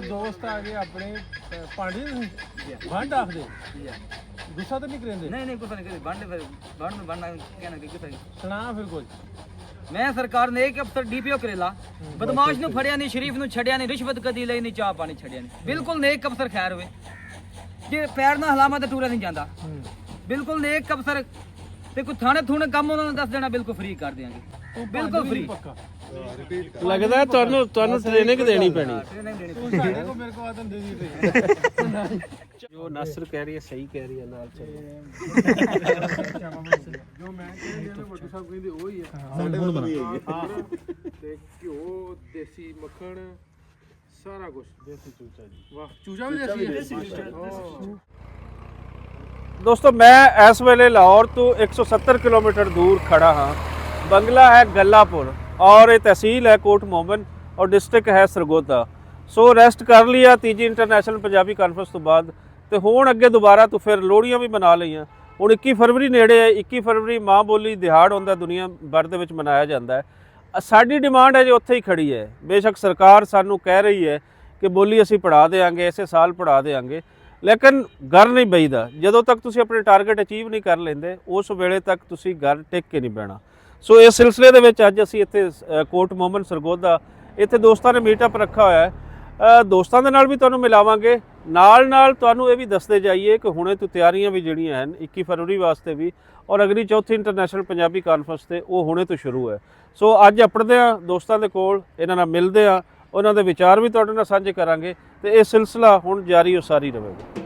दोस्त आ गए अपने पांडे बंड आखदे गुस्सा तो नहीं करेंदे नहीं गुस्सा नहीं करदे बंड में बनना कहना कि गुस्सा सुना फिर कुछ मैं सरकार ने एक अफसर डीपीओ करेला बदमाश नु फड़िया नहीं शरीफ नु छड़िया नहीं रिश्वत कदी ਲਈ नहीं चाह पानी छड़िया नहीं बिल्कुल नेक अफसर खैर होवे जे पैर ना हलामा ते टूरा नहीं जांदा बिल्कुल नेक अफसर ते कोई थाने थूने काम उन्होंने दस देना बिल्कुल फ्री कर देंगे बिल्कुल फ्री लगदा है ਤੁਹਾਨੂੰ ट्रेनिंग देनी पैनी ट्रेनिंग देनी तू साडे को मेरे को आदत दे दी थे जो नासिर कह रही है सही कह रही है नाल चलो जो मैं कहंदी ने ਵੱਡੂ ਸਾਹਿਬ ਕਹਿੰਦੇ ਉਹ ਹੀ ਹੈ ਸਾਡੇ ਵੱਲ ਵੀ ਹੈਗੀ ਹਾਂ ਤੇ ਘਿਓ ਦੇਸੀ ਮੱਖਣ ਸਾਰਾ ਕੁਝ ਦੇਸੀ ਚੂਚਾ ਜੀ ਵਾਹ ਚੂਚਾ ਵੀ ਦੇਸੀ ਦੋਸਤੋ ਮੈਂ ਇਸ ਵੇਲੇ ਲਾਹੌਰ ਤੋਂ 170 किलोमीटर दूर खड़ा हाँ बंगला है गल्लापुर और ये तहसील है कोट मोमन और डिस्ट्रिक्ट है सरगोदा सो रेस्ट कर लिया तीजी इंटरनेशनल पंजाबी कॉन्फ्रेंस तो बाद तो हुण अगे दोबारा तो फिर लोहड़ियां भी मना लईआं हुण 21 फरवरी नेड़े है 21 फरवरी माँ बोली दिहाड़ हुंदा दुनिया भर दे विच मनाया जाता है साडी डिमांड है जो उत्थे ही खड़ी है बेशक सरकार सानू कह रही है कि बोली असीं पढ़ा देंगे इसे साल पढ़ा देंगे लेकिन घर नहीं बईदा ਜਦੋਂ तक ਤੁਸੀਂ ਆਪਣੇ टारगेट अचीव नहीं कर लेंदे उस वेले तक ਤੁਸੀਂ घर टिक के नहीं बहना सो इस सिलसिले ਦੇ ਵਿੱਚ ਅੱਜ ਅਸੀਂ ਇੱਥੇ ਕੋਟ ਮੋਮਨ ਸਰਗੋਦਾ ਇੱਥੇ ਦੋਸਤਾਂ ਨੇ ਮੀਟਅਪ ਰੱਖਾ ਹੋਇਆ ਹੈ ਦੋਸਤਾਂ ਦੇ ਨਾਲ ਵੀ ਤੁਹਾਨੂੰ ਮਿਲਾਵਾਂਗੇ ਨਾਲ ਤੁਹਾਨੂੰ ਇਹ ਵੀ ਦੱਸਦੇ ਜਾਈਏ ਕਿ ਹੁਣੇ ਤੋਂ ਤਿਆਰੀਆਂ ਵੀ ਜਿਹੜੀਆਂ ਹਨ 21 ਫਰਵਰੀ ਵਾਸਤੇ ਵੀ ਔਰ ਅਗਲੀ ਚੌਥੀ ਇੰਟਰਨੈਸ਼ਨਲ ਪੰਜਾਬੀ ਕਾਨਫਰੰਸ ਤੇ ਉਹ ਹੁਣੇ ਤੋਂ ਸ਼ੁਰੂ ਹੈ ਸੋ ਅੱਜ ਆਪਣੇ ਆ ਦੋਸਤਾਂ ਦੇ ਕੋਲ ਇਹਨਾਂ ਨਾਲ ਮਿਲਦੇ ਆ ਉਹਨਾਂ ਦੇ ਵਿਚਾਰ ਵੀ ਤੁਹਾਡੇ ਨਾਲ ਸਾਂਝੇ ਕਰਾਂਗੇ ਤੇ ਇਹ ਸਿਲਸਿਲਾ ਹੁਣ ਜਾਰੀ ਉਸਾਰੀ ਰਹੇਗਾ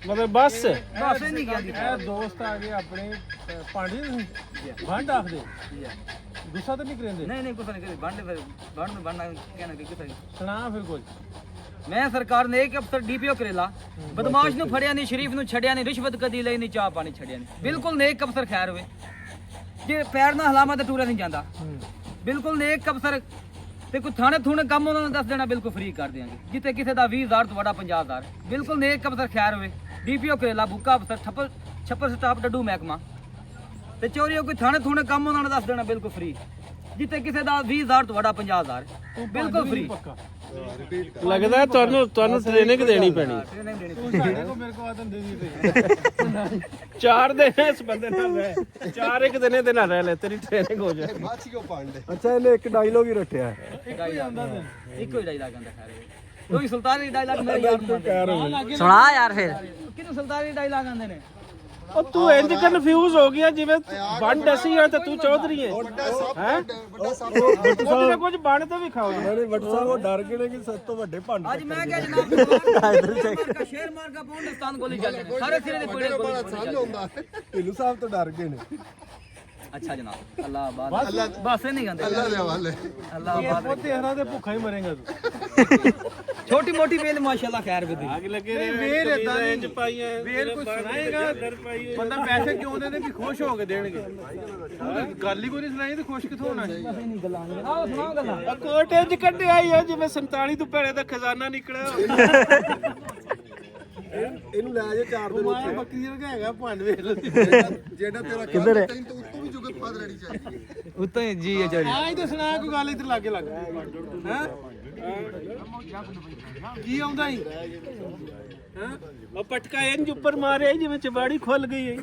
मतलब बस नहीं किया दोस्त आ गए अपने पांडे बंड आखदे गुस्सा तो नहीं करेंदे नहीं गुस्सा नहीं करदे बंड में बनना कहना कि गुस्सा सुना फिर कुछ मैं सरकार ने एक अफसर डीपीओ करेला बदमाश नु फड़िया नहीं शरीफ नु छड़िया नहीं रिश्वत कदी ਲਈ नहीं चाह पानी छड़िया नहीं बिल्कुल नेक अफसर खैर होवे जे पैर ना हलामा ते टूरा नहीं जांदा बिल्कुल नेक अफसर ते कोई थाने थूने काम उन्होंने दस देना बिल्कुल फ्री कर देंगे जिते किसी का 20,000 तो बड़ा 50,000 बिल्कुल नेक अफसर खैर होवे डीपीओ करेला भुक्का अफसर छप्पर स्टाफ डड्डू महकमा ते चोरी कोई थाने थूने काम उन्होंने दस देना बिल्कुल फ्री जिते किसी का 20,000 तो बड़ा 50,000 बिल्कुल फ्री लगदा है ਤੁਹਾਨੂੰ ट्रेनिंग देनी पैनी ट्रेनिंग देनी तू साडे को मेरे को आदत दे दी थे 4 दिन इस बंदे नाल रह 4 एक दिन ਦੇ ਨਾਲ ਰਹਿ ਲੈ ਤੇਰੀ ट्रेनिंग हो जाए ਬਾਚੀ ਕੋ ਪਾਂਡੇ ਅੱਛਾ ਇਹਨੇ ਇੱਕ ਡਾਇਲੋਗ ਹੀ ਰੱਖਿਆ ਇੱਕੋ ਹੀ ਡਾਇਲਾਗ ਆਂਦਾ ਖੈਰ ਕੋਈ ਸੁਲਤਾਨੀ ਡਾਇਲਾਗ ਮੇਰੇ ਯਾਦ ਸੁਣਾ ਯਾਰ ਫਿਰ ਕਿਹਨੂੰ ਸੁਲਤਾਨੀ ਡਾਇਲਾਗ ਆਂਦੇ ਨੇ ਉਹ ਤੂੰ ਇੰਜ ਕਨਫਿਊਜ਼ ਹੋ ਗਿਆ ਜਿਵੇਂ ਬਣ ਡਸੀ ਹੈ ਤੇ ਤੂੰ ਚੌਧਰੀ ਹੈ ਹੈ ਤੇਰੇ ਕੁਝ ਬਣ ਤੇ ਵੀ ਖਾਓ ਵੱਡ ਸਾਹਿਬ ਉਹ ਡਰ ਗਏ ਨੇ ਕਿ ਸਭ ਤੋਂ ਵੱਡੇ ਭੰਡ ਅੱਜ ਮੈਂ ਕਿਹਾ ਜਨਾਬ ਸ਼ੇਰ ਮਾਰ ਕਾ ਪੌਂਡਸਤਾਨ ਕੋਲ ਚੱਲ ਜਾਣੇ ਸਾਰੇ ਸਿਰੇ ਦੇ ਕੋਲੇ ਹੁੰਦਾ ਢਿੱਲੂ ਸਾਹਿਬ ਤੋਂ ਡਰ ਗਏ ਨੇ ਅੱਛਾ ਜਨਾਬ ਅੱਲਾਹ ਆਬਾਦ ਬਸ ਇਹ ਨਹੀਂ ਕਹਿੰਦੇ ਅੱਲਾ ਦੇ ਹਵਾਲੇ ਅੱਲਾਹ ਆਬਾਦ ਉਹ ਤੇਰਾ ਤੇ ਭੁੱਖਾ ਹੀ ਮਰੇਗਾ ਤੂੰ ਛੋਟੀ ਮੋਟੀ ਵੇਲ ਮਾਸ਼ਾਅੱਲਾ ਖੈਰ ਵੀ ਆਗ ਲੱਗੇ ਨੇ ਵੇਰ ਏਦਾਂ ਨਹੀਂ। ਇੰਜ ਪਾਈਆਂ ਵੇਰ ਕੋਈ ਸੁਣਾਏਗਾ ਬੰਦਾ ਪੈਸੇ ਕਿਉਂ ਦੇਣੇ ਵੀ ਖੁਸ਼ ਹੋ ਕੇ ਦੇਣਗੇ ਗੱਲ ਹੀ ਕੋਈ ਨਹੀਂ ਸੁਣਾਈ ਤੇ ਖੁਸ਼ ਕਿੱਥੋਂ ਹੋਣਾ ਸੀ ਨਹੀਂ ਗੱਲਾਂ ਆਹ ਸੁਣਾਓ ਗੱਲਾਂ ਕੋਟ ਇੰਜ ਕੱਢਿਆ ਹੀ ਆ ਜਿਵੇਂ 47 ਤੋਂ ਭੈਣੇ ਦਾ ਖਜ਼ਾਨਾ ਨਿਕਲਿਆ ਇਹਨੂੰ ਲੈ ਜਾ 4 ਦਿਨ ਮਾਇਆ ਬੱਕਰੀ ਵਰਗਾ ਹੈਗਾ ਭੰਡ ਵੇਖ ਲੈ ਜਿਹੜਾ ਤੇਰਾ ਕਿੱਧਰ ਹੈ ਤੈਨੂੰ ਉੱਤੋਂ ਵੀ ਜੁਗਤ ਪਾ ਦੇਣੀ ਚਾਹੀਦੀ ਹੈ ਉੱਤੇ ਜੀ ਹੈ ਜੀ ਆਹ ਹੀ ਤਾਂ ਸੁਣਾ ਕੋਈ ਗੱਲ ਇੱਧਰ ਲਾਗੇ ਲੱਗ ਹੈ ਕੀ ਆਉਂਦਾ ਹੀ ਹੈ ਉਹ ਪਟਕਾ ਇੰਜ ਉੱਪਰ ਮਾਰਿਆ ਸੀ ਜਿਵੇਂ ਚਬਾੜੀ ਖੁੱਲ ਗਈ ਹੈ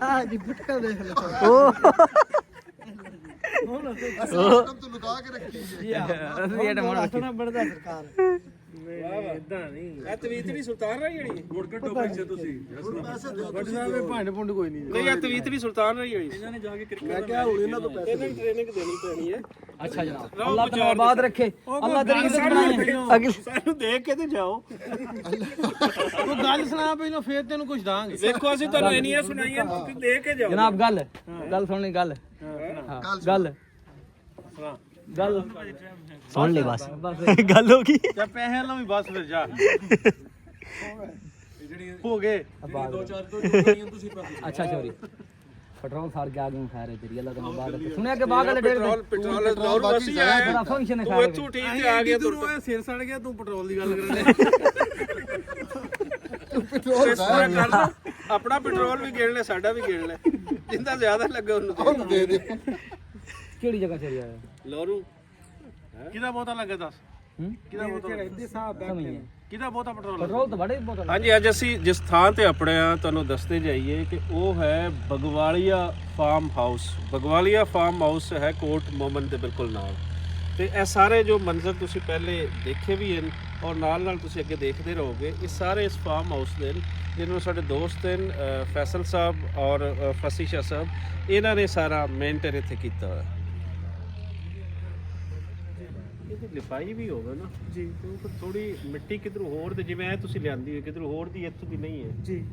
ਹਾਂ ਜੀ ਫਟਕਾ ਦੇਖ ਲਓ ਸਿਸਟਮ ਤੋਂ ਲੁਕਾ ਕੇ ਰੱਖੀ ਹੈ ਅਸੀਂ ਇਹ ਮੋੜ ਰੱਖਣਾ ਬਣਦਾ ਸਰਕਾਰ ਇਦਾਂ ਨਹੀਂ ਇਹ ਤਵੀਤਰੀ ਸੁਲਤਾਨ ਰਹੀ ਜਿਹੜੀ ਗੁੜ ਕੱਢੋ ਪੈਸੇ ਤੁਸੀਂ ਪੈਸੇ ਦਿਓ ਵੱਡ ਸਾਹਿਬ ਭੰਡ ਭੁੰਡ ਕੋਈ ਨਹੀਂ ਨਹੀਂ ਇਹ ਤਵੀਤਰੀ ਸੁਲਤਾਨ ਰਹੀ ਜਿਹੜੀ ਇਹਨਾਂ ਨੇ ਜਾ ਕੇ ਮੈਂ ਕਿਹਾ ਹੁਣ ਇਹਨਾਂ ਤੋਂ ਪੈਸੇ ਇਹਨਾਂ ਨੂੰ ਟ੍ਰੇਨਿੰਗ ਦੇਣੀ ਪੈਣੀ ਹੈ ਅੱਛਾ ਜਨਾਬ ਅੱਲਾਹ ਤੁਹਾਨੂੰ ਆਬਾਦ ਰੱਖੇ ਅੱਲਾਹ ਤੇਰੀ ਇੱਜ਼ਤ ਬਣਾਏ ਸਾਨੂੰ ਦੇਖ ਕੇ ਤੇ ਜਾਓ ਉਹ ਗੱਲ ਸੁਣਾ ਪਹਿਲਾਂ ਫੇਰ ਤੈਨੂੰ ਕੁਝ ਦਾਂਗੇ ਦੇਖੋ ਅਸੀਂ ਤੁਹਾਨੂੰ ਇੰਨੀਆਂ ਸੁਣਾਈਆਂ ਤੁਸੀਂ ਦੇਖ ਕੇ ਜਾਓ ਜਨਾਬ ਗੱਲ ਸੁਣਨੀ ਗੱਲ ਹਾਂ ਗੱਲ ਸੁਣ ਲੈ ਬਸ ਗੱਲ ਹੋ ਗਈ ਜਾਂ ਪੈਸੇ ਲਾਂ ਵੀ ਬਸ ਫਿਰ ਜਾ ਹੋ ਗਏ ਅੱਛਾ ਚੋਰੀ ਪੈਟਰੋਲ ਸਾਰ ਕੇ ਆगे खा रहे तेरी अल्लाह तने बात सुनिया के बाग वाले डेढ़ ਪੈਟਰੋਲ ਲਾਹੌਰ ਵਾਸੀ ਆਇਆ बड़ा फंक्शन है ਤੂੰ ਇੱਥੋਂ ਠੀਕ ਤੇ ਆ ਗਿਆ ਤੂੰ ਓਏ ਸਿਰ ਸੜ ਗਿਆ ਤੂੰ ਪੈਟਰੋਲ ਦੀ ਗੱਲ ਕਰਨੇ ਆਪਣਾ ਪੈਟਰੋਲ ਵੀ ਗਿਣ ਲੈ ਸਾਡਾ ਵੀ ਗਿਣ ਲੈ ਜਿੰਦਾ ਜ਼ਿਆਦਾ ਲੱਗਾ ਉਹਨੂੰ ਦੇ ਦੇ केड़ी जगह चली आया ਲੋਰੂ ਕਿਹਦਾ ਬਹੁਤਾ ਲੱਗਾ ਦੱਸ ਕਿਹਦਾ ਬਹੁਤਾ ਇੱਦੇ ਸਾਹ ਕਿਹਦਾ ਬਹੁਤਾ ਪੈਟਰੋਲ पेट्रोल तो बड़े बहुत ਹਾਂਜੀ ਅੱਜ ਅਸੀਂ ਜਿਸ ਥਾਂ ਤੇ ਆਪਣੇ ਆ ਤੁਹਾਨੂੰ ਦੱਸਦੇ ਜਾਈਏ ਕਿ ਉਹ ਹੈ ਬਗਵਾਲੀਆ ਫਾਰਮ ਹਾਊਸ ਬਗਵਾਲੀਆ ਫਾਰਮ ਹਾਊਸ ਹੈ ਕੋਟ ਮੋਮਨ ਦੇ ਬਿਲਕੁਲ ਨਾਲ ਤੇ ਇਹ ਸਾਰੇ ਜੋ ਮੰਜ਼ਰ ਤੁਸੀਂ ਪਹਿਲੇ ਦੇਖੇ ਵੀ ਹਨ ਔਰ ਨਾਲ ਤੁਸੀਂ ਅੱਗੇ ਦੇਖਦੇ ਰਹੋਗੇ ਇਹ ਸਾਰੇ ਇਸ ਫਾਰਮ ਹਾਊਸ ਦੇ ਜਿਹਨੂੰ ਸਾਡੇ ਦੋਸਤ ਹਨ ਫੈਸਲ ਸਾਹਿਬ ਔਰ ਫਸੀ ਸ਼ਾਹ ਸਾਹਿਬ ਇਹਨਾਂ ਨੇ ਸਾਰਾ ਮੇਨਟੇਨ ਇੱਥੇ ਕੀਤਾ ਹੋਇਆ ਇਹਦੀ ਲਿਫਾਈ ਵੀ ਹੋਵੇ ਨਾ ਜੀ ਤੇ ਉਹ ਥੋੜੀ ਮਿੱਟੀ ਕਿਧਰੋਂ ਹੋਰ ਤੇ ਜਿਵੇਂ ਇਹ ਤੁਸੀਂ ਲਿਆਂਦੀ ਹੈ ਕਿਧਰੋਂ ਹੋਰ ਦੀ ਇੱਥੋਂ ਦੀ ਨਹੀਂ ਹੈ ਜੀ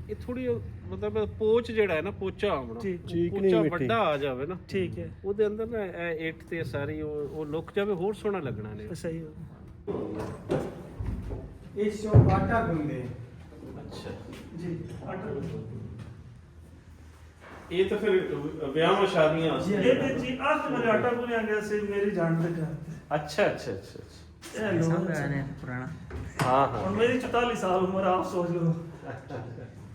ਇਹ ਥੋੜੀ ਮਤਲਬ ਪੋਚ ਜਿਹੜਾ ਹੈ ਨਾ ਪੋਚਾ ਆਉਣਾ ਪੋਚਾ ਵੱਡਾ ਆ ਜਾਵੇ ਨਾ ਠੀਕ ਹੈ ਉਹਦੇ ਅੰਦਰ ਨਾ ਇਹ ਇੱਟ ਤੇ ਸਾਰੀ ਉਹ ਲੁੱਕ ਜਾਵੇ ਹੋਰ ਸੋਹਣਾ ਲੱਗਣਾ ਨੇ ਸਹੀ ਇਸ ਚੋਂ ਆਟਾ ਗੁੰਦੇ ਅੱਛਾ ਜੀ ਆਟਾ ਇਹ ਤਾਂ ਫਿਰ ਵਿਆਹਾਂ ਸ਼ਾਦੀਆਂ ये जी आज मेरे आटा पूरे आ गया से मेरी जान तक है ਅੱਛਾ ਅੱਛਾ ਅੱਛਾ ये लो पुराना ਹਾਂ ਹਾਂ और मेरी 44 साल उम्र आप सोच लो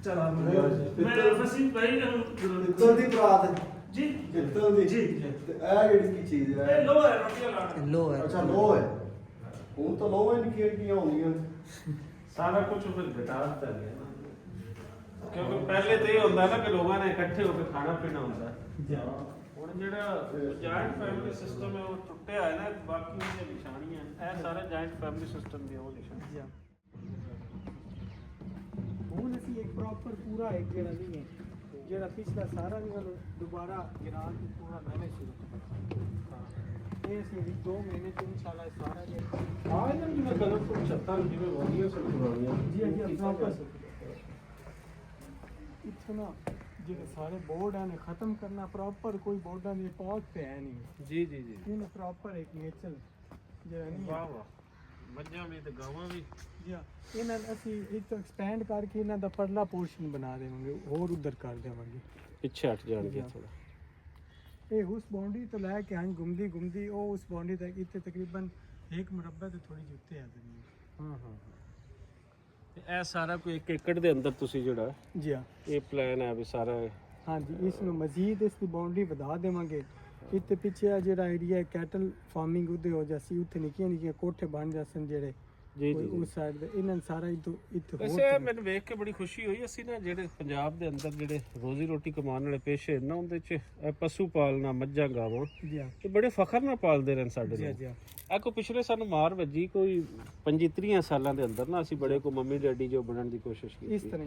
चला मैं फसील भाई ਕਿੱਥੋਂ ਦੀ ਬਰਾਤ जी ਕਿੱਥੋਂ ਦੀ जी ਤੇ ਇਹ ਜਿਹੜੀ ਕੀ ਚੀਜ਼ ये ਹੈ लो है रोटी लाना लो है ਅੱਛਾ ਲੋ ਹੈ ਹੁਣ ਤਾਂ ਲੋ ਹੈ ਨਿੱਕੀਆਂ ਹੁੰਦੀਆਂ ਸਾਰਾ ਕੁਝ ਫਿਰ ਘਟਾ ਦਿੱਤਾ ਗਿਆ ਨਾ ਕਿਉਂਕਿ ਪਹਿਲੇ ਤੇ ਇਹ ਹੁੰਦਾ ਨਾ ਕਿ ਲੋਕਾਂ ਨੇ ਇਕੱਠੇ ਹੋ ਕੇ ਖਾਣਾ ਪੀਣਾ ਹੁੰਦਾ ਹੁਣ ਜਿਹੜਾ ਜੁਆਇੰਟ ਫੈਮਿਲੀ ਸਿਸਟਮ ਹੈ ਉਹ ਟੁੱਟਿਆ ਹੈ ਨਾ ਬਾਕੀ ਦੀਆਂ ਨਿਸ਼ਾਨੀਆਂ ਇਹ ਸਾਰੇ ਜੁਆਇੰਟ ਫੈਮਿਲੀ ਸਿਸਟਮ ਦੀ ਉਹ ਨਿਸ਼ਾਨੀਆਂ ਹੁਣ ਅਸੀਂ ਇੱਕ ਪ੍ਰੋਪਰ ਪੂਰਾ ਇੱਕ ਜਿਹੜਾ ਨਹੀਂ ਹੈ ਜਿਹੜਾ ਪਿਛਲਾ ਸਾਰਾ ਵੀ ਸਾਨੂੰ ਦੁਬਾਰਾ ਗਿਰਾ ਕੇ ਪੂਰਾ ਨਵੇਂ ਸ਼ੁਰੂ ਇਹ ਅਸੀਂ 2 ਮਹੀਨੇ ਚ ਇਨਸ਼ਾਅੱਲਾ ਇਸ ਸਾਰਾ ਜੀ ਹਾਂ ਇਹਨਾਂ ਜਿਵੇਂ ਕਲਰ 76 ਜਿਵੇਂ ਵਧੀਆ ਸਰਕਾਰੀਆਂ ਜੀ ਪ੍ਰੋਪਰ ਇੱਥੋਂ ਨਾ ਜਿਹੜੇ ਸਾਰੇ ਬੋਰਡ ਨੇ ਖਤਮ ਕਰਨਾ ਪ੍ਰੋਪਰ ਕੋਈ ਬੋਰਡਾਂ ਦੀ ਪਹੁੰਚ ਤੇ ਹੈ ਨਹੀਂ ਜੀ ਜੀ ਜੀ ਇਹਨੂੰ ਪ੍ਰੋਪਰ ਇੱਕ ਨੇਚਰ ਜਿਹੜਾ ਨਹੀਂ ਵਾਹ ਵਾਹ ਮੱਝਾਂ ਵੀ ਤੇ ਗਾਵਾਂ ਵੀ ਜੀ ਹਾਂ ਇਹਨਾਂ ਨੂੰ ਅਸੀਂ ਇੱਕ ਐਕਸਪੈਂਡ ਕਰਕੇ ਇਹਨਾਂ ਦਾ ਪਰਲਾ ਪੋਰਸ਼ਨ ਬਣਾ ਦੇਵਾਂਗੇ ਹੋਰ ਉਧਰ ਕਰ ਦੇਵਾਂਗੇ ਪਿੱਛੇ ਹਟ ਜਾਣਗੇ ਥੋੜਾ ਇਹ ਉਸ ਬਾਉਂਡਰੀ ਤੋਂ ਲੈ ਕੇ ਆਂ ਘੁੰਮਦੀ ਉਹ ਉਸ ਬਾਉਂਡਰੀ ਤੱਕ ਇੱਥੇ ਤਕਰੀਬਨ 1 ਮੁਰੱਬਾ ਤੇ ਥੋੜੀ ਜਿਹੀ ਉੱਤੇ ਆ ਜਾਂਦੀ ਹਾਂ ਹਾਂ ਤੇ ਇਹ ਸਾਰਾ ਕੋਈ 1 ਏਕੜ ਦੇ ਅੰਦਰ ਤੁਸੀਂ ਜਿਹੜਾ ਜੀ ਹਾਂ ਇਹ ਪਲਾਨ ਹੈ ਵੀ ਸਾਰਾ ਹਾਂਜੀ ਇਸ ਨੂੰ ਮਜ਼ੀਦ ਇਸ ਦੀ ਬਾਉਂਡਰੀ ਵਧਾ ਦੇਵਾਂਗੇ ਇੱਥੇ ਪਿੱਛੇ ਆ ਜਿਹੜਾ ਏਰੀਆ ਕੈਟਲ ਫਾਰਮਿੰਗ ਉਹਦੇ ਹੋ ਜਾਸੀ ਉੱਥੇ ਨਿੱਕੀਆਂ ਨਿੱਕੀਆਂ ਕੋਠੇ ਬਣ ਜਾਸਨ ਜਿਹੜੇ ਜੀ ਕੋਈ ਜੀ ਉਸ ਸਾਈਡ ਦੇ ਇਹਨਾਂ ਨੇ ਸਾਰਾ ਇੱਥੇ ਵੈਸੇ ਮੈਨੂੰ ਵੇਖ ਕੇ ਬੜੀ ਖੁਸ਼ੀ ਹੋਈ। ਅਸੀਂ ਨਾ ਜਿਹੜੇ ਪੰਜਾਬ ਦੇ ਅੰਦਰ ਜਿਹੜੇ ਰੋਜ਼ੀ ਰੋਟੀ ਕਮਾਉਣ ਵਾਲੇ ਪੇਸ਼ੇ ਨਾ ਉਹਦੇ 'ਚ ਪਸ਼ੂ ਪਾਲਣਾ, ਮੱਝਾਂ ਗਾਵਾਂ, ਜੀ ਹਾਂ ਇਹ ਬੜੇ ਫਖਰ ਨਾਲ ਪਾਲਦੇ ਰਹੇ ਸਾਡੇ ਜੀ ਨਾਲ। ਜੀ ਇਹ ਕੋ ਪਿਛਲੇ ਸਾਨੂੰ ਮਾਰ ਵੱਜੀ ਕੋਈ 25-30 ਸਾਲਾਂ ਦੇ ਅੰਦਰ ਨਾ ਅਸੀਂ ਬੜੇ ਕੋ ਮੰਮੀ ਡੈਡੀ ਜੋ ਬਣਨ ਦੀ ਕੋਸ਼ਿਸ਼ ਇਸ ਕੀਤੀ। ਤਰ੍ਹਾਂ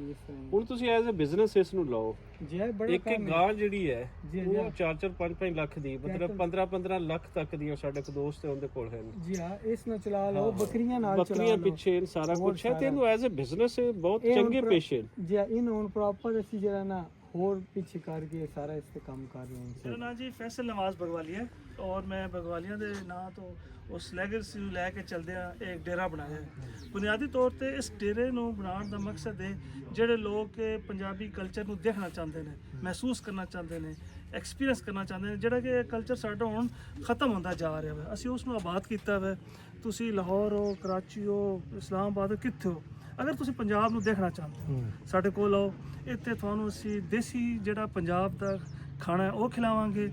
ਹੁਣ ਤੁਸੀਂ ਐਜ਼ ਅ ਬਿਜ਼ਨਸ ਇਸ ਨੂੰ ਲਓ। ਜੀ ਇਹ ਬੜਾ ਇੱਕ ਇੱਕ ਗਾਂ ਜਿਹੜੀ ਹੈ ਜੀ, ਉਹ 4-4 5-5 ਲੱਖ ਦੀ, ਮਤਲਬ 15-15 ਲੱਖ ਤੱਕ ਦੀਆਂ ਸਾਡੇ ਕੋ ਦੋਸਤ ਹੈ ਉਹਦੇ ਕੋਲ ਹਨ। ਜੀ ਹਾਂ ਇਸ ਨੂੰ ਚਲਾ ਲਓ, ਬੱਕਰੀਆਂ ਨਾਲ ਚਲਾ ਬੱਕਰੀਆਂ ਲਓ ਪਿੱਛੇ ਸਾਰਾ ਕੁਝ ਹੈ ਤੇ ਇਹਨੂੰ ਐਜ਼ ਅ ਬਿਜ਼ਨਸ ਬਹੁਤ ਇਹ ਹੁਣ ਚੰਗੇ ਪੇਸ਼ੇ ਨੇ। ਜੀ ਇਹਨੂੰ ਹੁਣ ਪ੍ਰੋਪਰ ਅਸੀਂ ਜਿਹੜਾ ਨਾ ਹੋਰ ਪਿੱਛੇ ਕਰਕੇ ਸਾਰਾ ਇਸ ਤੇ ਕੰਮ ਕਰ ਰਹੇ ਹਾਂ। ਮੇਰਾ ਨਾਮ ਜੀ ਫੈਸਲ ਨਵਾਜ਼ ਬਗਵਾਲੀ ਹੈ ਔਰ ਮੈਂ ਬਗਵਾਲੀਆਂ ਦੇ ਨਾਂ ਤੋਂ ਉਸ ਲੈਗੇਸੀ ਨੂੰ ਲੈ ਕੇ ਚੱਲਦੇ ਆ ਇੱਕ ਡੇਰਾ ਬਣਾਇਆ ਹੈ। ਬੁਨਿਆਦੀ ਤੌਰ ਤੇ ਇਸ ਡੇਰੇ ਨੂੰ ਬਣਾਉਣ ਦਾ ਮਕਸਦ ਹੈ ਜਿਹੜੇ ਲੋਕ ਪੰਜਾਬੀ ਕਲਚਰ ਨੂੰ ਦੇਖਣਾ ਚਾਹੁੰਦੇ ਨੇ, ਮਹਿਸੂਸ ਕਰਨਾ ਚਾਹੁੰਦੇ ਨੇ, ਐਕਸਪੀਰੀਅੰਸ ਕਰਨਾ ਚਾਹੁੰਦੇ ਨੇ, ਜਿਹੜਾ ਕਿ ਕਲਚਰ ਸਾਡਾ ਹੁਣ ਖਤਮ ਹੁੰਦਾ ਜਾ ਰਿਹਾ ਹੈ। ਅਸੀਂ ਉਸ ਨੂੰ ਆਬਾਦ ਕੀਤਾ ਹੈ। ਤੁਸੀਂ ਲਾਹੌਰ ਹੋ, ਕਰਾਚੀ ਹੋ, ਇਸਲਾਮਾਬਾਦ ਹੋ, ਕਿੱਥੇ ਹੋ, ਅਗਰ ਤੁਸੀਂ ਪੰਜਾਬ ਨੂੰ ਦੇਖਣਾ ਚਾਹੁੰਦੇ ਹੋ ਸਾਡੇ ਕੋਲ ਆਓ। ਇੱਥੇ ਤੁਹਾਨੂੰ ਅਸੀਂ ਦੇਸੀ ਜਿਹੜਾ ਪੰਜਾਬ ਦਾ ਖਾਣਾ ਹੈ ਉਹ ਖਿਲਾਵਾਂਗੇ,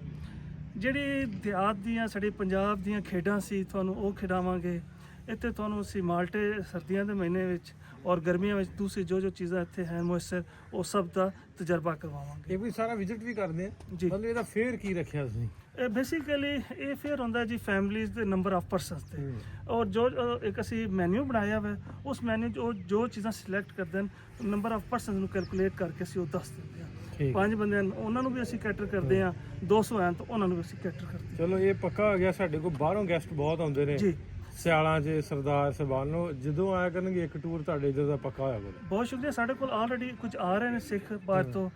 ਜਿਹੜੀ ਦਿਹਾਤ ਦੀਆਂ ਸਾਡੇ ਪੰਜਾਬ ਦੀਆਂ ਖੇਡਾਂ ਸੀ ਤੁਹਾਨੂੰ ਉਹ ਖਿਡਾਵਾਂਗੇ। ਇੱਥੇ ਤੁਹਾਨੂੰ ਅਸੀਂ ਮਾਲਟੇ ਸਰਦੀਆਂ ਦੇ ਮਹੀਨੇ ਵਿੱਚ ਔਰ ਗਰਮੀਆਂ ਵਿੱਚ ਦੂਸਰੀ ਜੋ ਜੋ ਚੀਜ਼ਾਂ ਇੱਥੇ ਹੈ ਮੁਯੱਸਰ ਉਹ ਸਭ ਦਾ ਤਜਰਬਾ ਕਰਵਾਵਾਂਗੇ। ਇਹ ਵੀ ਸਾਰਾ ਵਿਜ਼ਿਟ ਵੀ ਕਰਦੇ ਆ ਜੀ ਮਤਲਬ ਇਹਦਾ ਫੇਅਰ ਕੀ ਰੱਖਿਆ ਤੁਸੀਂ? ਬੇਸਿਕਲੀ ਇਹ ਫੇਅਰ ਹੁੰਦਾ ਜੀ ਫੈਮਲੀਜ਼ ਦੇ ਨੰਬਰ ਆਫ ਪਰਸਨਸ ਤੇ ਔਰ ਜੋ ਇੱਕ ਅਸੀਂ ਮੈਨੂ ਬਣਾਇਆ ਹੋਇਆ ਉਸ ਮੈਨੂ 'ਚ ਜੋ ਚੀਜ਼ਾਂ ਸਿਲੈਕਟ ਕਰਦੇ ਨੇ ਨੰਬਰ ਆਫ ਪਰਸਨਸ ਨੂੰ ਕੈਲਕੂਲੇਟ ਕਰਕੇ ਅਸੀਂ ਉਹ ਦੱਸ ਦਿੰਦੇ ਹਾਂ। 5 ਬੰਦਿਆਂ ਨੂੰ ਉਹਨਾਂ ਨੂੰ ਵੀ ਅਸੀਂ ਕੈਟਰ ਕਰਦੇ ਹਾਂ, 200 ਹਨ ਤਾਂ ਉਹਨਾਂ ਨੂੰ ਵੀ ਅਸੀਂ ਕੈਟਰ ਕਰਦੇ ਹਾਂ। ਚਲੋ ਇਹ ਪੱਕਾ ਹੋ ਗਿਆ। ਸਾਡੇ ਕੋਲ ਬਾਹਰੋਂ ਗੈਸਟ ਬਹੁਤ ਆਉਂਦੇ ਨੇ ਜੀ ਸਿਆਲਾਂ 'ਚ, ਸਰਦਾਰ ਸਾਹਿਬਾਨ ਨੂੰ ਜਦੋਂ ਆਇਆ ਕਰਨਗੇ ਇੱਕ ਟੂਰ ਤੁਹਾਡੇ ਇੱਧਰ ਦਾ ਪੱਕਾ ਹੋਇਆ ਕੋਲ। ਬਹੁਤ ਸ਼ੁਕਰੀਆ। ਸਾਡੇ ਕੋਲ ਆਲਰੇਡੀ ਕੁਝ ਆ ਰਹੇ ਨੇ ਸਿੱਖ ਬਾਹਰ ਤੋਂ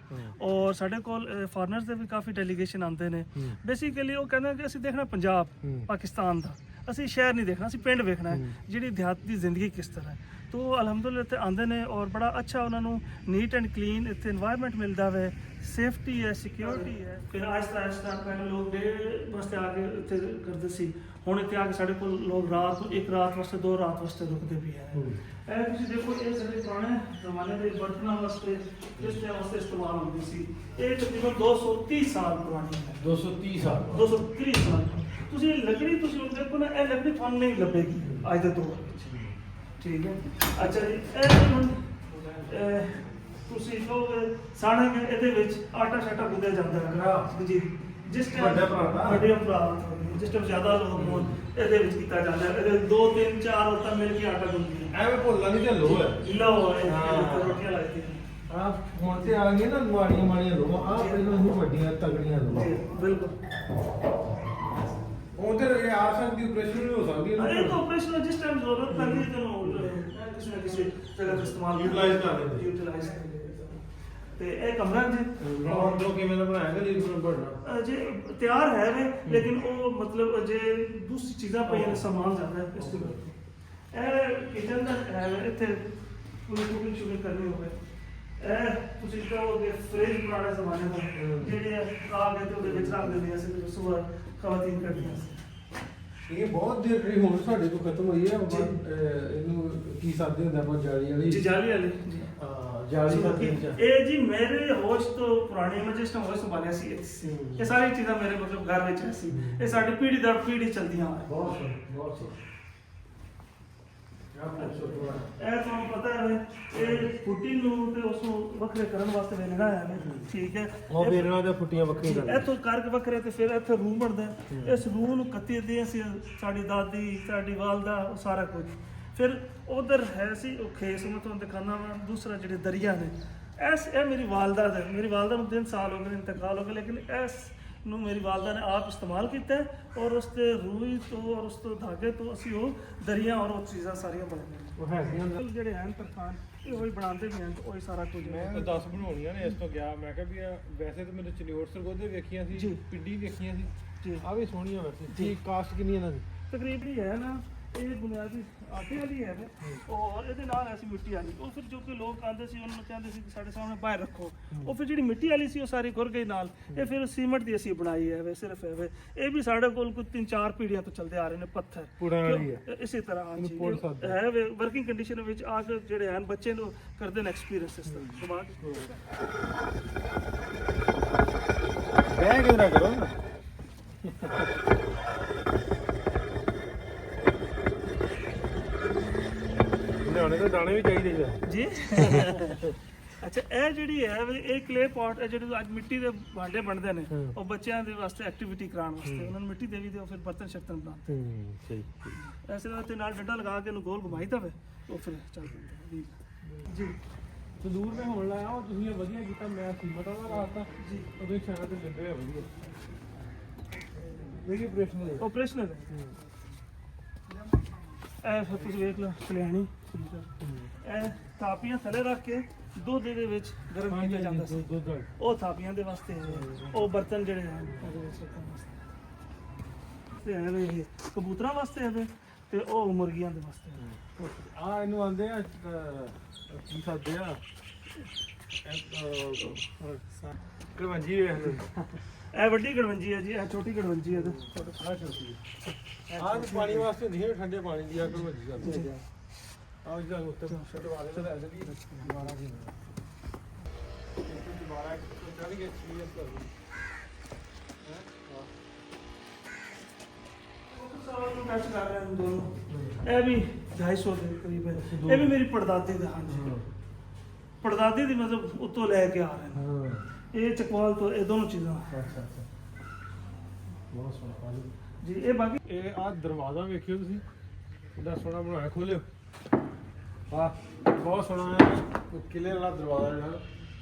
ਔਰ ਸਾਡੇ ਕੋਲ ਫਾਰਨਰਸ ਦੇ ਵੀ ਕਾਫੀ ਡੈਲੀਗੇਸ਼ਨ ਆਉਂਦੇ ਨੇ। ਬੇਸਿਕਲੀ ਉਹ ਕਹਿੰਦੇ ਕਿ ਅਸੀਂ ਦੇਖਣਾ ਪੰਜਾਬ ਪਾਕਿਸਤਾਨ ਦਾ, ਅਸੀਂ ਸ਼ਹਿਰ ਨਹੀਂ ਦੇਖਣਾ, ਅਸੀਂ ਪਿੰਡ ਵੇਖਣਾ ਹੈ ਜਿਹੜੀ ਦਿਹਾਤ ਦੀ ਜ਼ਿੰਦਗੀ ਕਿਸ ਤਰ੍ਹਾਂ ਹੈ। ਤੋ ਅਲਹਮਦੁਲਿਲਾ ਇੱਥੇ ਆਉਂਦੇ ਨੇ ਔਰ ਬੜਾ ਅੱਛਾ ਉਹਨਾਂ ਨੂੰ ਨੀਟ ਐਂਡ ਕਲੀਨ ਇੱਥੇ এনवायरमेंट ਮਿਲਦਾ ਹੈ, ਸੇਫਟੀ ਹੈ, ਸਿਕਿਉਰਿਟੀ ਹੈ। ਫਿਰ ਆਹਿਸਤਾ ਆਹਿਸਤਾ ਪਹਿਲੇ ਲੋਕ ਡੇ ਵਾਸਤੇ ਆ ਕੇ ਇੱਥੇ ਕਰਦੇ ਸੀ, ਹੁਣ ਇੱਥੇ ਆ ਕੇ ਸਾਡੇ ਕੋਲ ਲੋਕ ਰਾਤ ਨੂੰ ਇੱਕ ਰਾਤ ਵਾਸਤੇ 2 ਰਾਤ ਵਾਸਤੇ ਰੁਕਦੇ ਵੀ ਹੈ। ਇਹ ਤੁਸੀਂ ਦੇਖੋ ਇਹ ਸਾਡੇ ਪੁਰਾਣੇ ਜ਼ਮਾਨੇ ਦੇ ਬਰਤਨਾਂ ਵਾਸਤੇ ਜਿਸ ਟਾਈਮ ਵਾਸਤੇ ਇਸਤੇਮਾਲ ਹੁੰਦੀ ਸੀ। ਇਹ ਤਕਰੀਬਨ 230 ਸਾਲ ਪੁਰਾਣੀ ਹੈ। 230 ਸਾਲ 230 ਸਾਲ। ਤੁਸੀਂ ਲੱਕੜੀ ਤੁਸੀਂ ਹੁਣ ਦੇਖੋ ਨਾ, ਇਹ ਲੱਕੜੀ ਤੁਹਾਨੂੰ ਨਹੀਂ ਲੱਭੇਗੀ ਅੱਜ ਦੇ ਦੌਰ ਵਿੱਚ। ਠੀਕ ਹੈ। ਅੱਛਾ ਜੀ ਇਹ ਹੁਣ ਤੁਸੀਂ ਲੋਕ ਸਾੜਾਂਗੇ ਇਹਦੇ ਵਿੱਚ ਆਟਾ ਸ਼ਾਟਾ ਗੁੰਦਿਆ ਜਾਂਦਾ ਹੈ ਜੀ। ਜਿਸ ਟਾਈਮ ਵੱਡੇ ਭਰਾ ਜਿਸ ਟਾਈਮ ਜ਼ਿਆਦਾ ਲੋਕ ਹੋਣ ਇਹਦੇ ਵਿੱਚ ਕੀਤਾ ਜਾਂਦਾ ਹੈ। ਇਹਦੇ 2 3 4 ਔਰਤਾਂ ਮਿਲ ਕੇ ਆਟਾ ਗੁੰਨਦੀਆਂ। ਐਵੇਂ ਭੁੱਲਣਾ ਨਹੀਂ ਤੇ ਲੋ ਹੈ। ਲਓ ਇਹ ਰੋਟੀਆਂ ਲੱਗਦੀਆਂ। ਆ ਹੁਣ ਤੇ ਆ ਗਏ ਨਾ ਮਾੜੀਆਂ ਲੋਹਾਂ, ਆ ਪਹਿਲਾਂ ਹੀ ਵੱਡੀਆਂ ਤਗੜੀਆਂ ਲੋਹਾਂ। ਜੀ ਬਿਲਕੁਲ। ਹੁਣ ਤੇ ਇਹ ਆ ਸਕਦੀ ਆਪਰੇਸ਼ਨ ਵੀ ਹੋ ਸਕਦੀ ਹੈ। ਇਹ ਤਾਂ ਆਪਰੇਸ਼ਨ ਜਿਸ ਟਾਈਮ ਜ਼ਰੂਰਤ ਪੈਂਦੀ ਹੈ ਤੈਨੂੰ ਕਿਸੇ ਨਾ ਕਿਸੇ ਜਗ੍ਹਾ ਤੇ ਇਸਤੇਮਾਲ Utilize ਕਰ ਲੈਂਦੇ। ਯੂਟਿਲਾਈਜ਼ ਕਰ ਲੈਂਦੇ। ਤੇ ਇਹ ਕਮਰਾ ਜੀ ਔਰ ਜੋ ਕਿਵੇਂ ਦਾ ਬਣਾਇਆ ਗਿਆ ਜੀ ਬਣਨਾ ਜੇ ਤਿਆਰ ਹੈ ਵੇ ਲੇਕਿਨ ਉਹ ਮਤਲਬ ਜੇ ਦੂਸਰੀ ਚੀਜ਼ਾਂ ਪਈਆਂ ਨੇ ਸਮਾਨ ਜ਼ਿਆਦਾ ਹੈ ਇਸ ਤੋਂ ਇਹ ਕਿਚਨ ਦਾ ਹੈ ਵੇ, ਇੱਥੇ ਪੂਰੀ ਕੁਕਿੰਗ ਸ਼ੁਰੂ ਕਰਨੀ ਹੋਵੇ ਇਹ ਤੁਸੀਂ ਕਹੋਗੇ ਫ੍ਰਿਜ ਪੁਰਾਣੇ ਜ਼ਮਾਨੇ ਦਾ ਜਿਹੜੇ ਆ ਗਏ ਤੇ ਉਹਦੇ ਵਿੱਚ ਰੱਖ ਦਿੰਦੇ ਸੀ ਸੁਬਹ ਖਵਾਤੀਨ ਕਰਦੀਆਂ ਸੀ। ਇਹ ਬਹੁਤ ਦੇਰ ਰਹੀ ਹੁਣ ਸਾਡੇ ਤੋਂ ਖਤਮ ਹੋਈ ਹੈ। ਇਹਨੂੰ ਕੀ ਸਾਦੇ ਹੁੰਦਾ ਆਪਾਂ ਜਾਲੀ ਵਾਲੀ ਜੀ ਜਾਲੀ ਵਾਲੀ ਜੀ ਜਾਲੀ ਦਾ ਇਹ ਜੀ ਮੇਰੇ ਹੋਸ਼ ਤੋਂ ਪੁਰਾਣੀ ਮੈਂ ਜਿਸ ਟਾਈਮ ਹੋਸ਼ ਸੰਭਾਲਿਆ ਸੀ ਇਹ ਸਾਰੀ ਚੀਜ਼ਾਂ ਮੇਰੇ ਮਤਲਬ ਘਰ ਵਿੱਚ ਸੀ। ਇਹ ਸਾਡੀ ਪੀੜ੍ਹੀ ਦਰ ਪੀੜ੍ਹੀ ਚਲਦੀਆਂ ਆ ਬਹੁਤ ਸੋਹਣਾ ਇਹ ਤੁਹਾਨੂੰ ਪਤਾ ਹੈ ਇਹ ਪੁੱਟੀ ਨੂੰ ਤੇ ਉਸ ਨੂੰ ਵੱਖਰੇ ਕਰਨ ਵਾਸਤੇ ਵੇਲਣਾ ਹੈ ਠੀਕ ਹੈ। ਉਹ ਵੇਲਣਾ ਤੇ ਫੁੱਟੀਆਂ ਵੱਖਰੀਆਂ ਕਰਨੀਆਂ। ਇੱਥੋਂ ਕਰਕੇ ਵੱਖਰੇ ਤੇ ਫਿਰ ਇੱਥੇ ਰੂਮ ਬਣਦਾ। ਇਸ ਰੂਮ ਨੂੰ ਕੱਤੀ ਦੇ ਅਸੀਂ ਸਾਡੀ ਦਾਦੀ ਸਾਡੀ ਵਾਲਦਾ ਉਹ ਸਾਰਾ ਕੁਝ। ਫਿਰ ਉਧਰ ਹੈ ਸੀ ਉਹ ਖੇਸ ਮੈਂ ਤੁਹਾਨੂੰ ਦਿਖਾਣਾ ਵਾ ਦੂਸਰਾ ਜਿਹੜੇ ਦਰਿਆ ਨੇ ਇਹ ਮੇਰੀ ਵਾਲਦਾ ਦਾ ਮੇਰੀ ਵਾਲਦਾ ਨੂੰ 3 ਸਾਲ ਹੋ ਗਏ ਇੰਤਕਾਲ ਹੋ ਗਿਆ ਲੇਕਿਨ ਇਸ ਨੂੰ ਮੇਰੀ ਵਾਲਦਾ ਨੇ ਆਪ ਇਸਤੇਮਾਲ ਕੀਤਾ ਔਰ ਉਸ ਤੇ ਰੂਈ ਤੋਂ ਔਰ ਉਸ ਤੋਂ ਧਾਗੇ ਤੋਂ ਅਸੀਂ ਉਹ ਦਰਿਆ ਔਰ ਉਹ ਚੀਜ਼ਾਂ ਸਾਰੀਆਂ ਬਣਾਈਆਂ ਉਹ ਹੈਗੀਆਂ ਜਿਹੜੇ ਹਨ ਤਰਖਾਨ ਇਹ ਉਹੀ ਬਣਾਉਂਦੇ ਵੀ ਹਨ ਉਹੀ ਸਾਰਾ ਕੁਝ ਮੈਂ ਤਾਂ 10 ਬਣਾਉਣੀਆਂ ਨੇ। ਇਸ ਤੋਂ ਗਿਆ ਮੈਂ ਕਿਹਾ ਵੀ ਵੈਸੇ ਤਾਂ ਮੈਨੂੰ ਚਨਿਓਰ ਸਰਗੋਦੇ ਵੇਖੀਆਂ ਸੀ, ਜੀ। ਪਿੱਡੀ ਵੇਖੀਆਂ ਸੀ ਜੀ ਆ ਵੀ ਸੋਹਣੀਆਂ ਵੈਸੇ। ਜੀ। ਕੀ ਕਾਸਟ ਕਿੰਨੀ ਇਹਨਾਂ ਦੀ? ਤਕਰੀਬਨ ਹੀ ਹੈ ਨਾ ਇਹ ਬੁਨਿਆਦੀ ਆਟੇ ਵਾਲੀ ਹੈ ਔਰ ਇਹਦੇ ਨਾਲ ਐਸੀ ਮਿੱਟੀ ਵਾਲੀ ਉਹ ਫਿਰ ਜੋ ਕਿ ਲੋਕ ਆਉਂਦੇ ਸੀ ਉਹਨਾਂ ਨੂੰ ਕਹਿੰਦੇ ਸੀ ਕਿ ਸਾਡੇ ਸਾਹਮਣੇ ਬਾਹਰ ਰੱਖੋ ਉਹ ਫਿਰ ਜਿਹੜੀ ਮਿੱਟੀ ਵਾਲੀ ਸੀ ਉਹ ਸਾਰੀ ਖੁਰ ਗਈ ਨਾਲ ਇਹ ਫਿਰ ਸੀਮੈਂਟ ਦੀ ਅਸੀਂ ਬਣਾਈ ਹੈ ਵੇ ਸਿਰਫ ਹੈ ਵੇ ਇਹ ਵੀ ਸਾਡੇ ਕੋਲ ਕੋਈ 3-4 ਪੀੜ੍ਹੀਆਂ ਤੋਂ ਚੱਲਦੇ ਆ ਰਹੇ ਨੇ ਪੱਥਰ ਪੁਰਾਣੀ ਵਾਲੀ ਹੈ। ਇਸੇ ਤਰ੍ਹਾਂ ਹਾਂਜੀ ਇਹਨੂੰ ਪੁੱਟ ਸਕਦੇ। ਹੈ ਵੇ ਵਰਕਿੰਗ ਕੰਡੀਸ਼ਨ ਵਿੱਚ ਆ ਕੇ ਜਿਹੜੇ ਹਨ ਬੱਚੇ ਨੂੰ ਕਰਦੇ ਨੇ ਐਕਸਪੀਰੀਅੰਸ ਇਸ ਤਰ੍ਹਾਂ ਦਿਮਾਗ ਬਹਿ ਕੇ ਨਾ ਕਰੋ। ਲਿਆਉਣੇ ਤਾਂ ਦਾਣੇ ਵੀ ਚਾਹੀਦੇ ਜੀ ਜੀ ਅੱਛਾ ਇਹ ਜਿਹੜੀ ਹੈ ਵੀ ਇਹ ਕਲੇ ਪੋਟ ਜਿਹੜੇ ਅੱਜ ਮਿੱਟੀ ਦੇ ਭਾਂਡੇ ਬਣਦੇ ਨੇ ਉਹ ਬੱਚਿਆਂ ਦੇ ਵਾਸਤੇ ਐਕਟੀਵਿਟੀ ਕਰਾਉਣ ਵਾਸਤੇ ਉਹਨਾਂ ਨੂੰ ਮਿੱਟੀ ਦੇਵੀ ਤੇ ਉਹ ਫਿਰ ਬਰਤਨ ਸ਼ਰਤਨ ਬਣਾਉਂਦੇ ਸਹੀ ਐਸੇ ਤੇ ਨਾਲ ਡੰਡਾ ਲਗਾ ਕੇ ਇਹਨੂੰ ਗੋਲ ਘੁਮਾਈਦਾ ਵੇ ਉਹ ਫਿਰ ਚੱਲ ਪੈਂਦਾ ਜੀ ਤੰਦੂਰ ਮੈਂ ਹੋਣ ਲਾਇਆ ਉਹ ਤੁਸੀਂ ਇਹ ਵਧੀਆ ਕੀਤਾ ਮੈਂ ਸੀਮਟ ਵਾਲਾ ਰਾਤਾ ਜੀ ਉਹਦੇ ਛਾਣਾ ਤੇ ਲੱਗੇ ਹੋਇਆ ਵਧੀਆ ਇਹ ਆਪਰੇਸ਼ਨਲ ਹੈ ਇਹ ਫਿਰ ਤੁਸੀਂ ਵੇਖ ਲਓ ਕਲਿਆਣੀ ਇਹ ਥਾਪੀਆਂ ਥੱਲੇ ਰੱਖ ਕੇ ਦੁੱਧ ਦੇ ਵਿੱਚ ਗਰਮ ਕੀਤਾ ਜਾਂਦਾ ਸੀ ਉਹ ਥਾਪੀਆਂ ਦੇ ਵਾਸਤੇ ਹੈ। ਉਹ ਬਰਤਨ ਜਿਹੜੇ ਹਨ ਉਹਦੇ ਵਿੱਚ ਰੱਖਣ ਵਾਸਤੇ ਤੇ ਇਹ ਕਬੂਤਰਾਂ ਵਾਸਤੇ ਹੈ ਤੇ ਉਹ ਮੁਰਗੀਆਂ ਦੇ ਵਾਸਤੇ ਹੈ। ਆ ਇਹਨੂੰ ਆਂਦੇ ਆ ਕੀ ਸਾਦੇ ਆ ਕਰਵੰਜੀ ਵੇਖ ਲਓ ਇਹ ਵੱਡੀ ਗੜਵੰਜੀ ਹੈ ਜੀ ਇਹ ਛੋਟੀ ਗੜਵੰਜੀ ਹੈ ਤੇ ਆਹ ਪਾਣੀ ਵਾਸਤੇ ਹੁੰਦੀ ਹੈ ਠੰਡੇ ਪਾਣੀ ਦੀ ਆ ਕਰਵੰਜੀ ਕਰਦੇ ਆ ਜਿਹੜਾ ਉੱਤੇ ਛੱਡਵਾ ਦੇ ਤਾਂ ਐਸੇ ਦੀ ਦੁਬਾਰਾ ਦੀ ਦੁਬਾਰਾ ਚੜੀ ਗਈ ਸੀਰੀਅਸ ਕਰ ਦੂੰ ਨੂੰ ਟੱਚ ਕਰ ਰਹੇ ਹਨ ਦੋਨੋਂ ਇਹ ਵੀ 250 ਦੇ ਕਰੀਬ ਹੈ ਇਹ ਵੀ ਮੇਰੀ ਪੜਦਾਦੀ ਦਾ ਹਾਂਜੀ ਪੜਦਾਦੀ ਦੀ ਮਤਲਬ ਉੱਤੋਂ ਲੈ ਕੇ ਆ ਰਹੇ ਨੇ ਇਹ ਚਕਵਾਲ ਤੋਂ ਇਹ ਦੋਨੋਂ ਚੀਜ਼ਾਂ ਬਹੁਤ ਸੋਹਣਾ ਪਾਣੀ ਜੀ ਇਹ ਬਾਕੀ ਇਹ ਆ ਦਰਵਾਜ਼ਾ ਵੇਖਿਓ ਤੁਸੀਂ ਕਿੰਨਾ ਸੋਹਣਾ ਬਣਾਇਆ ਖੋਲਿਓ ਵਾਹ ਬਹੁਤ ਸੋਹਣਾ ਹੈ ਕਿਲੇ ਵਾਲਾ ਦਰਵਾਜ਼ਾ ਜਿਹੜਾ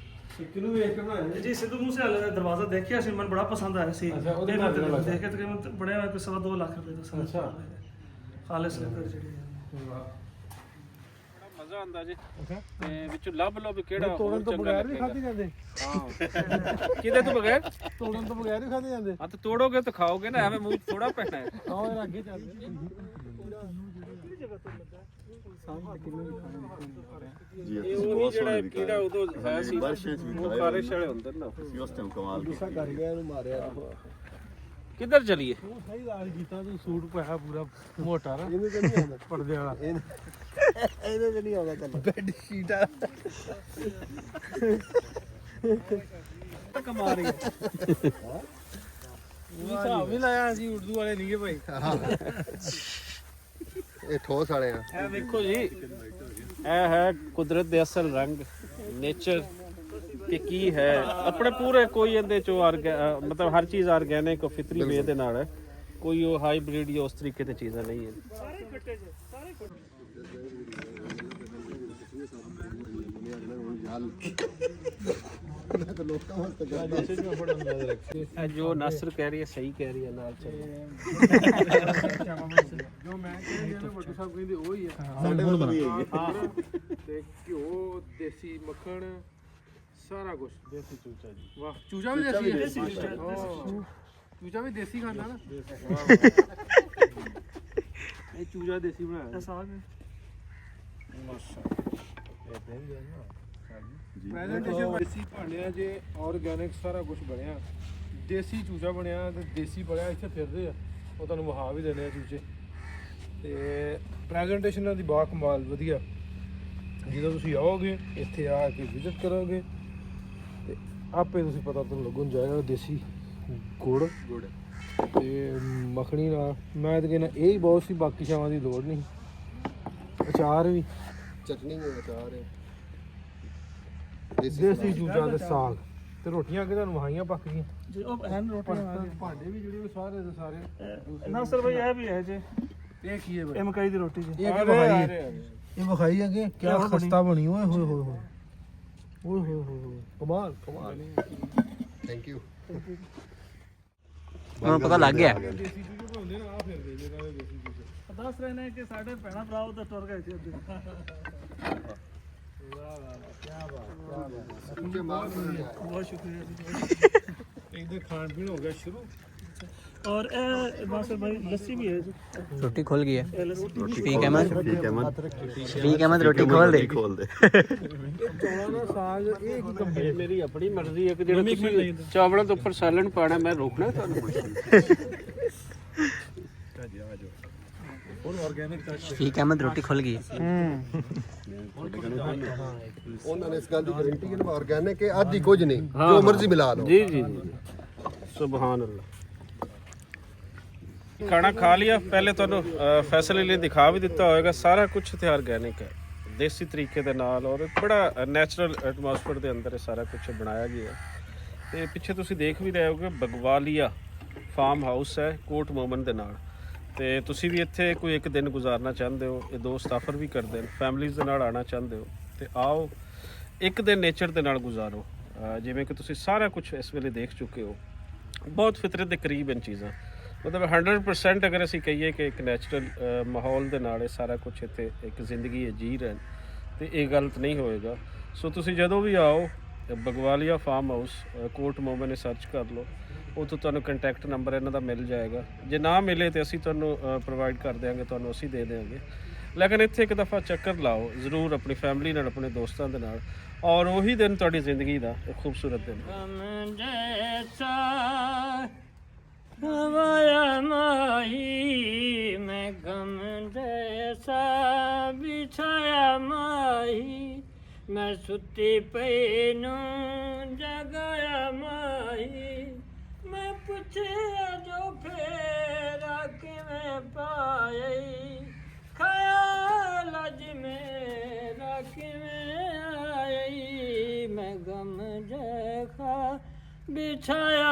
ਕਿਹਨੂੰ ਵੇਖ ਕੇ ਬਣਾਇਆ ਜੀ ਸਿੱਧੂ ਮੂਸੇਵਾਲੇ ਦਾ ਦਰਵਾਜ਼ਾ ਦੇਖਿਆ ਸੀ ਮੈਨੂੰ ਬੜਾ ਪਸੰਦ ਆਇਆ ਸੀ ਅੱਛਾ, ਉਹਦੇ ਤੇ ਨਾਲ ਜਿਹੜਾ ਦੇਖ ਕੇ ਤਕਰੀਬਨ ਬੜਿਆ ਹੋਇਆ ਕੋਈ 2.5 ਲੱਖ ਰੁਪਏ ਦਾ ਸਾਰਾ ਅੱਛਾ। ਖਾਲਿਸ ਲੱਕੜ ਜਿਹੜੀ ਹੈ ਮਜ਼ਾ ਆਉਂਦਾ ਜੀ ਤੇ ਵਿੱਚੋਂ ਲੱਭ ਲਓ ਵੀ ਕਿਹੜਾ ਤੋੜਨ ਤੋਂ ਬਗੈਰ ਵੀ ਖਾਧੇ ਜਾਂਦੇ ਕਿਹਦੇ ਤੋਂ ਬਗੈਰ ਤੋੜਨ ਤੋਂ ਬਗੈਰ ਵੀ ਖਾਧੇ ਜਾਂਦੇ ਹਾਂ ਤੇ ਤੋੜੋਗੇ ਤਾਂ ਖਾਓਗੇ ਨਾ ਐਵੇਂ ਮੂੰਹ ਥੋੜਾ ਪੈਣਾ ਹੈ ਆਓ ਇਹ ਅੱਗੇ ਚੱਲਦੇ ਇਹ ਉਹ ਨਹੀਂ ਜਿਹੜਾ ਕੀੜਾ ਉਦੋਂ ਹੈ ਸੀ ਉਹ ਖਾਰਿਸ਼ ਵਾਲੇ ਹੁੰਦੇ ਨੇ ਨਾ ਗੁੱਸਾ ਕਰ ਗਿਆ ਇਹਨੂੰ ਮਾਰਿਆ ਕਿੱਧਰ ਚਲੀਏ ਤੂੰ ਸਹੀ ਗੱਲ ਕੀਤਾ ਤੂੰ ਸੂਟ ਪਾਇਆ ਪੂਰਾ ਮੋਟਾ ਨਾ ਇਹਨੂੰ ਤਾਂ ਨਹੀਂ ਆਉਂਦਾ ਪਰਦੇ ਵਾਲਾ ਇਹਦੇ ਤੇ ਨਹੀਂ ਆਉਂਦਾ ਚੱਲ ਬੈੱਡ ਸ਼ੀਟ ਆ ਕਮਾ ਰਹੀ ਉਹ ਹਿਸਾਬ ਵੀ ਲਾਇਆ ਸੀ ਉਰਦੂ ਵਾਲੇ ਨਹੀਂਗੇ ਭਾਈ ਇਹ ਠੋਸ ਵਾਲੇ ਆ ਇਹ ਵੇਖੋ ਜੀ ਇਹ ਹੈ ਕੁਦਰਤ ਦੇ ਅਸਲ ਰੰਗ ਨੇਚਰ ਕਿ ਕੀ ਹੈ ਆਪਣੇ ਪੂਰੇ ਕੋਈ ਇਹਦੇ ਚੋਂ ਮਤਲਬ ਹਰ ਚੀਜ਼ ਆਰਗੈਨਿਕ ਫਿਤਰੀ ਵੇ ਦੇ ਨਾਲ ਹੈ ਕੋਈ ਉਹ ਹਾਈਬ੍ਰਿਡ ਜਾਂ ਉਸ ਤਰੀਕੇ ਦੀ ਚੀਜ਼ਾਂ ਨਹੀਂ ਹੈ ਸਾਰੇ ਕੱਟੇ ਜੇ ਸਾਰੇ ਕੱਟੇ ਮੈਂ ਤਾਂ ਲੋਕਾਂ ਵਾਸਤੇ ਕਰਦਾ ਇਹ ਜੋ ਨਾਸਰ ਕਹਿ ਰਹੀ ਹੈ ਸਹੀ ਕਹਿ ਰਹੀ ਹੈ ਨਾਲ ਚੱਲੋ ਜੋ ਮੈਂ ਕਹਿੰਦਾ ਵੱਡੂ ਸਾਹਿਬ ਕਹਿੰਦੇ ਉਹ ਹੀ ਹੈ ਸਾਡੇ ਵੱਲ ਵੀ ਹੈਗੀ ਤੇ ਘਿਓ ਦੇਸੀ ਮੱਖਣ ਸਾਰਾ ਕੁਝ ਦੇਸੀ ਚੂਚਾ ਜੀ ਵਾਹ ਚੂਚਾ ਵੀ ਦੇਸੀ ਹੈ ਚੂਚਾ ਵੀ ਦੇਸੀ ਖਾਂਦਾ ਨਾ ਇਹ ਚੂਚਾ ਦੇਸੀ ਬਣਾਇਆ ਸਾਗ ਪ੍ਰੈਜੈਂਟੇਸ਼ਨ ਦੇਸੀ ਭਾਂਡਿਆਂ 'ਚ ਆਰਗੈਨਿਕ ਸਾਰਾ ਕੁਝ ਬਣਿਆ ਦੇਸੀ ਚੂਚਾ ਬਣਿਆ ਤੇ ਦੇਸੀ ਬਣਿਆ ਇੱਥੇ ਫਿਰਦੇ ਆ ਉਹ ਤੁਹਾਨੂੰ ਵਹਾ ਵੀ ਦੇਣੇ ਆ ਚੂਚੇ ਤੇ ਪ੍ਰੈਜੈਂਟੇਸ਼ਨਾਂ ਦੀ ਬਾ ਕਮਾਲ ਵਧੀਆ ਜਦੋਂ ਤੁਸੀਂ ਆਓਗੇ ਇੱਥੇ ਆ ਕੇ ਵਿਜ਼ਿਟ ਕਰੋਗੇ ਤੇ ਆਪੇ ਤੁਸੀਂ ਪਤਾ ਤੁਹਾਨੂੰ ਲੱਗਣ ਜਾਏਗਾ ਦੇਸੀ ਗੁੜ ਤੇ ਮੱਖਣੀ ਨਾਲ ਮੈਂ ਤਾਂ ਕਹਿੰਦਾ ਇਹ ਹੀ ਬਹੁਤ ਸੀ ਬਾਕੀ ਸ਼ਾਵਾਂ ਦੀ ਲੋੜ ਨਹੀਂ ਅਚਾਰ ਵੀ ਚਟਨੀ ਹੈ ਅਚਾਰ ਹੈ ਦੇਸੀ ਚੂਚਾ ਦੇ ਸਾਗ ਤੇ ਰੋਟੀਆਂ ਕਿ ਤੁਹਾਨੂੰ ਵਹਾਈਆਂ ਪੱਕਦੀਆਂ ਜੀ ਉਹ ਐਨ ਰੋਟੀਆਂ ਭਾਂਡੇ ਵੀ ਜਿਹੜੇ ਉਹ ਸਾਰੇ ਦੇ ਸਾਰੇ ਨਾ ਸਰ ਭਾਈ ਇਹ ਵੀ ਹੈ ਜੀ ਇਹ ਕੀ ਹੈ ਇਹ ਮਕਈ ਦੀ ਰੋਟੀ ਜੀ ਇਹ ਕੀ ਵਿਖਾਈ ਇਹ ਵਿਖਾਈ ਅੱਗੇ ਕੀ ਖਸਤਾ ਬਣੀ ਓਏ ਹੋਏ ਹੋਏ ਹੋਏ ਓਏ ਹੋਏ ਹੋਏ ਕਮਾਲ ਕਮਾਲ ਥੈਂਕ ਯੂ ਹੁਣ ਪਤਾ ਲੱਗ ਗਿਆ ਦੇਸੀ ਚੂਚੇ ਬਣਾਉਂਦੇ ਨਾ ਆ ਫਿਰਦੇ ਜਿਹੜਾ ਦੇਸੀ ਚੂਚੇ ਦੱਸ ਰਹੇ ਨੇ ਕਿ ਸਾਡੇ ਭੈਣਾ ਭਰਾ ਉਹਦਾ ਟੁਰ ਗਏ ਸੀ ਅੱਗੇ ਬਹੁਤ ਸ਼ੁਕਰੀਆ ਜੀ ਇਹਦੇ ਖਾਣ ਪੀਣ ਹੋ ਗਿਆ ਸ਼ੁਰੂ और नासिर भाई लस्सी भी है जी रोटी खोल गई है ये लस्सी ठीक है मैं ठीक है मैं रोटी खोल दे ਚੌਲਾਂ ਦਾ ਸਾਗ ਇਹ ਕੀ ਕੰਬੀ ਮੇਰੀ ਆਪਣੀ ਮਰਜ਼ੀ ਹੈ ਕਿ ਜਿਹੜਾ ਤੁਸੀਂ ਚਾਵਲਾਂ ਦੇ ਉੱਪਰ ਸਾਲਣ ਪਾਣਾ ਮੈਂ ਰੋਕਣਾ ਤੁਹਾਨੂੰ ठीक है मैं रोटी खोल गई ਉਹਨਾਂ ਨੇ ਇਸ ਗੱਲ ਦੀ ਗਾਰੰਟੀ ਹੈ ਨਾ ਆਰਗੈਨਿਕ ਹੈ ਅੱਧੀ ਕੁਝ ਨਹੀਂ ਜੋ ਮਰਜ਼ੀ ਮਿਲਾ ਲਓ ਜੀ ਜੀ ਜੀ ਸੁਭਾਨ ਅੱਲਾਹ ਖਾਣਾ ਖਾ ਲਿਆ ਪਹਿਲੇ ਤੁਹਾਨੂੰ ਫੈਸਲੇ ਲਈ ਦਿਖਾ ਵੀ ਦਿੱਤਾ ਹੋਵੇਗਾ ਸਾਰਾ ਕੁਝ ਤੇ ਆਰਗੈਨਿਕ ਹੈ ਦੇਸੀ ਤਰੀਕੇ ਦੇ ਨਾਲ ਔਰ ਬੜਾ ਨੈਚੁਰਲ ਐਟਮੋਸਫੇਅਰ ਦੇ ਅੰਦਰ ਇਹ ਸਾਰਾ ਕੁਝ ਬਣਾਇਆ ਗਿਆ। ਤੇ ਪਿੱਛੇ ਤੁਸੀਂ ਦੇਖ ਵੀ ਰਹੇ ਹੋਗੇ ਬਗਵਾਲੀਆ ਫਾਰਮ ਹਾਊਸ ਹੈ ਕੋਟ ਮੋਮਨ ਦੇ ਨਾਲ। ਤੇ ਤੁਸੀਂ ਵੀ ਇੱਥੇ ਕੋਈ ਇੱਕ ਦਿਨ ਗੁਜ਼ਾਰਨਾ ਚਾਹੁੰਦੇ ਹੋ, ਇਹ ਦੋਸਤ ਆਫਰ ਵੀ ਕਰਦੇ ਨੇ, ਫੈਮਲੀਜ਼ ਦੇ ਨਾਲ ਆਉਣਾ ਚਾਹੁੰਦੇ ਹੋ ਤੇ ਆਓ, ਇੱਕ ਦਿਨ ਨੇਚਰ ਦੇ ਨਾਲ ਗੁਜ਼ਾਰੋ। ਜਿਵੇਂ ਕਿ ਤੁਸੀਂ ਸਾਰਾ ਕੁਝ ਇਸ ਵੇਲੇ ਦੇਖ ਚੁੱਕੇ ਹੋ, ਬਹੁਤ ਫਿਤਰਤ ਦੇ ਕਰੀਬ ਹਨ ਚੀਜ਼ਾਂ। ਮਤਲਬ 100% ਅਗਰ ਅਸੀਂ ਕਹੀਏ ਕਿ ਇੱਕ ਨੈਚੁਰਲ ਮਾਹੌਲ ਦੇ ਨਾਲ ਇਹ ਸਾਰਾ ਕੁਝ ਇੱਥੇ ਇੱਕ ਜ਼ਿੰਦਗੀ ਜੀ ਰਹੇ ਤੇ ਇਹ ਗਲਤ ਨਹੀਂ ਹੋਏਗਾ। ਸੋ ਤੁਸੀਂ ਜਦੋਂ ਵੀ ਆਓ ਬਗਵਾਲੀਆ ਫਾਰਮ ਹਾਊਸ ਕੋਟ ਮੋਮਨ ਨੇ ਸਰਚ ਕਰ ਲਓ, ਉੱਥੋਂ ਤੁਹਾਨੂੰ ਕੰਟੈਕਟ ਨੰਬਰ ਇਹਨਾਂ ਦਾ ਮਿਲ ਜਾਏਗਾ। ਜੇ ਨਾ ਮਿਲੇ ਤਾਂ ਅਸੀਂ ਤੁਹਾਨੂੰ ਪ੍ਰੋਵਾਈਡ ਕਰ ਦਿਆਂਗੇ, ਤੁਹਾਨੂੰ ਅਸੀਂ ਦੇ ਦਿਆਂਗੇ। ਲੇਕਿਨ ਇੱਥੇ ਇੱਕ ਦਫਾ ਚੱਕਰ ਲਾਓ ਜ਼ਰੂਰ ਆਪਣੀ ਫੈਮਿਲੀ ਨਾਲ, ਆਪਣੇ ਦੋਸਤਾਂ ਦੇ ਨਾਲ, ਔਰ ਉਹੀ ਦਿਨ ਤੁਹਾਡੀ ਜ਼ਿੰਦਗੀ ਦਾ ਇੱਕ ਖੂਬਸੂਰਤ ਦਿਨ। हवाया माही मैं गम जैसा बिछाया माही मैं सुती पैनू जगाया माही मैं पूछया जो फेरा कि मैं पाए खाया लज मेरा कि मैं आई मैं गम जैसा बिछाया